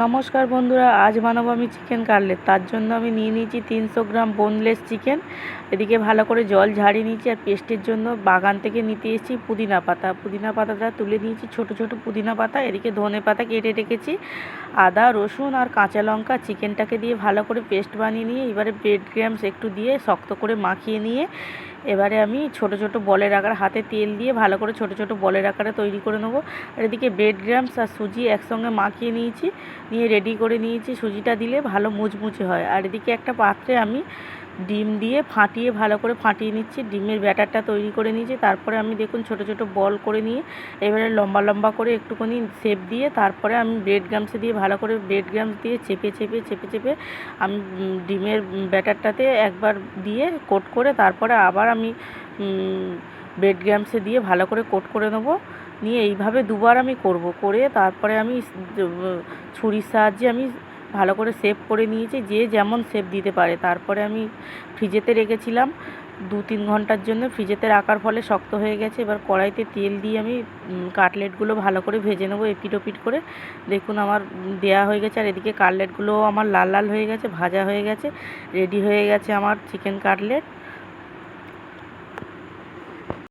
নমস্কার বন্ধুরা, আজ বানাবো আমি চিকেন কাটলেট। তার জন্য আমি নিয়ে নিয়েছি 300 গ্রাম বোনলেস চিকেন। এদিকে ভালো করে জল ঝাড়িয়ে নিয়েছি। আর পেস্টের জন্য বাগান থেকে নিতে এসেছি পুদিনা পাতা। পুদিনা পাতাটা তুলে নিয়েছি, ছোট ছোট পুদিনা পাতা। এদিকে ধনে পাতা কেটে রেখেছি, আদা রসুন আর কাঁচা লঙ্কা। চিকেনটাকে দিয়ে ভালো করে পেস্ট বানিয়ে নিয়ে এবারে ব্রেড ক্রাম্বস একটু দিয়ে শক্ত করে মাখিয়ে নিয়ে এবারে আমি ছোট ছোট বলের আকার, হাতে তেল দিয়ে ভালো করে ছোট ছোট বলের আকারে তৈরি করে নেবো। আর এদিকে ব্রেড ক্রাম্বস আর সুজি একসঙ্গে মাখিয়ে নিয়েছি, নিয়ে রেডি করে নিয়েছি। সুজিটা দিলে ভালো মুচমুচে হয়। আর এদিকে একটা পাত্রে আমি ডিম দিয়ে ভালো করে ফাটিয়ে নিচ্ছি। ডিমের ব্যাটারটা তৈরি করে নিয়েছি। তারপরে আমি দেখুন ছোট ছোট বল করে নিয়ে এবারে লম্বা লম্বা করে একটুখানি শেপ দিয়ে তারপরে আমি ব্রেড ক্রাম্বসে দিয়ে ভালো করে ব্রেড ক্রাম্বস দিয়ে চেপে চেপে চেপে চেপে আমি ডিমের ব্যাটারটাতে একবার দিয়ে কোট করে তারপরে আবার আমি ব্রেড ক্রাম্বসে দিয়ে ভালো করে কোট করে নেবো। নিয়ে এইভাবে দুবার আমি করে তারপরে আমি ছুরির সাহায্যে আমি ভালো করে শেপ করে নিয়েছি, যে যেমন শেপ দিতে পারে। তারপরে আমি ফ্রিজেতে রেখেছিলাম 2-3 ঘন্টার জন্য। ফ্রিজেতে রাখার ফলে শক্ত হয়ে গেছে। এবার কড়াইতে তেল দিয়ে আমি কাটলেটগুলো ভালো করে ভেজে নেবো এপিট ওপিট করে। দেখুন আমার দেয়া হয়ে গেছে। আর এদিকে কাটলেটগুলোও আমার লাল লাল হয়ে গেছে, ভাজা হয়ে গেছে, রেডি হয়ে গেছে আমার চিকেন কাটলেট।